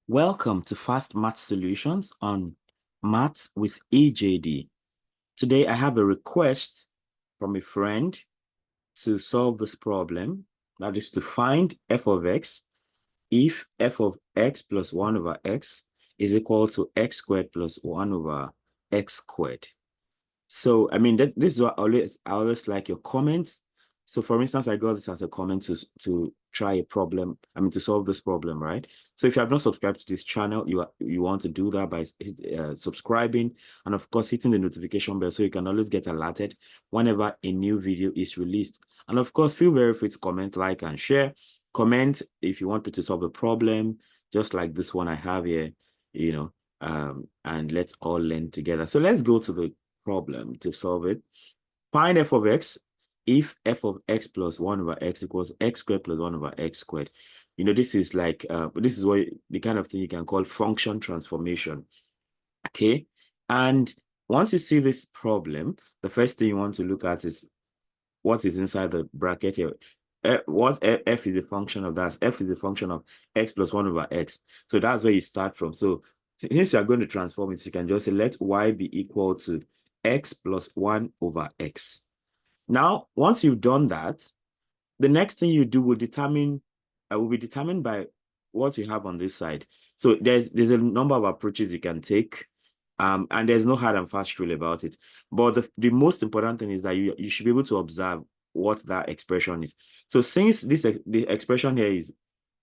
Welcome to Fast Math Solutions on Maths with EJD. Today I have a request from a friend to solve this problem, that is to find f of x if f of x plus 1 over x is equal to x squared plus 1 over x squared. So, I mean, this is what I always like your comments. So, for instance, I got this as a comment to try a problem, to solve this problem, right? So, if you have not subscribed to this channel, you want to do that by subscribing and, of course, hitting the notification bell so you can always get alerted whenever a new video is released. And, of course, feel very free to comment, like, and share. Comment if you want me to solve a problem, just like this one I have here, and let's all learn together. So, let's go to the problem to solve it. Find f of x if f of x plus 1 over x equals x squared plus 1 over x squared. This is like, this is what the kind of thing you can call function transformation. Okay. And once you see this problem, the first thing you want to look at is what is inside the bracket here. What f is a function of that? F is a function of x plus 1 over x. So that's where you start from. So since you are going to transform it, you can just say let y be equal to x plus 1 over x. Now, once you've done that, the next thing you do will be determined by what you have on this side. So there's a number of approaches you can take, and there's no hard and fast rule about it. But the most important thing is that you should be able to observe what that expression is. So since the expression here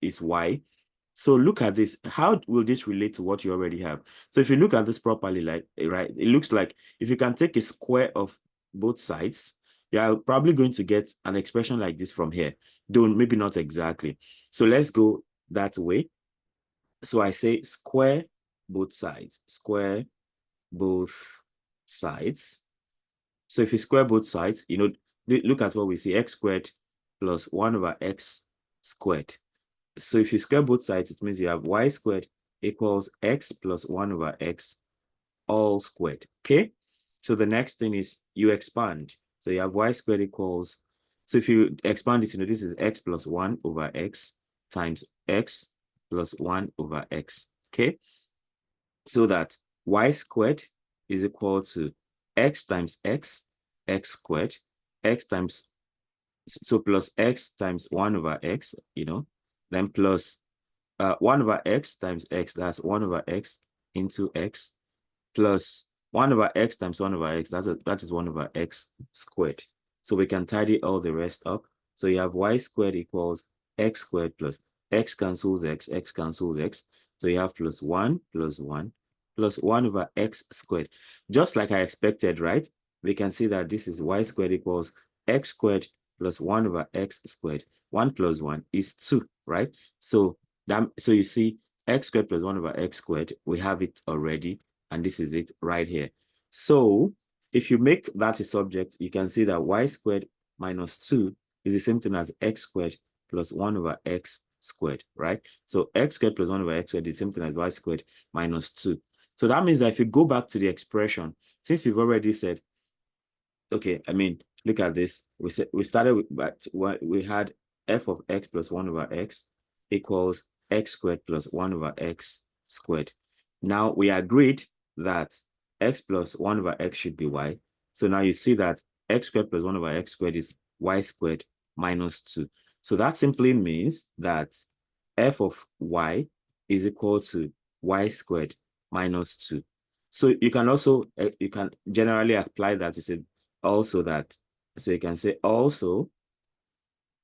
is y, so look at this. How will this relate to what you already have? So if you look at this properly, like, right, it looks like if you can take a square of both sides, you're probably going to get an expression like this from here, though maybe not exactly. So let's go that way. So I say square both sides, square both sides. So if you square both sides, look at what we see, x squared plus 1 over x squared. So if you square both sides, it means you have y squared equals x plus 1 over x all squared. Okay. So the next thing is you expand. So you have y squared equals, so if you expand it, this is x plus 1 over x times x plus 1 over x. Okay. So that y squared is equal to x times x squared, x times, so plus x times 1 over x, then plus 1 over x times x, that's 1 over x into x, plus 1 over x times 1 over x, that is 1 over x squared. So we can tidy all the rest up. So you have y squared equals x squared plus x cancels x cancels x. So you have plus 1 plus 1 plus 1 over x squared. Just like I expected, right? We can see that this is y squared equals x squared plus 1 over x squared. 1 plus 1 is 2, right? So you see x squared plus 1 over x squared, we have it already, and this is it right here. So if you make that a subject, you can see that y squared minus 2 is the same thing as x squared plus 1 over x squared, right? So x squared plus 1 over x squared is the same thing as y squared minus 2. So that means that if you go back to the expression, since you've already said, okay, look at this. We started with, we had f of x plus 1 over x equals x squared plus 1 over x squared. Now we agreed that x plus 1 over x should be y. So now you see that x squared plus 1 over x squared is y squared minus 2. So that simply means that f of y is equal to y squared minus 2. So you can also, you can generally apply that to say also that, so you can say also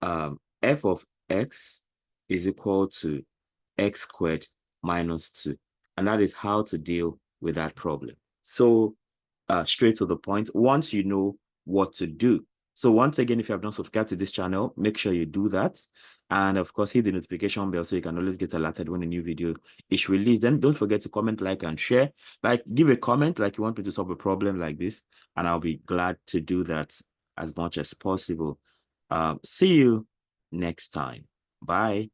f of x is equal to x squared minus 2. And that is how to deal with that problem. So straight to the point, once you know what to do. So once again, if you have not subscribed to this channel, make sure you do that. And of course, hit the notification bell so you can always get alerted when a new video is released. Then don't forget to comment, like, and share. Like, give a comment like you want me to solve a problem like this, and I'll be glad to do that as much as possible. See you next time. Bye.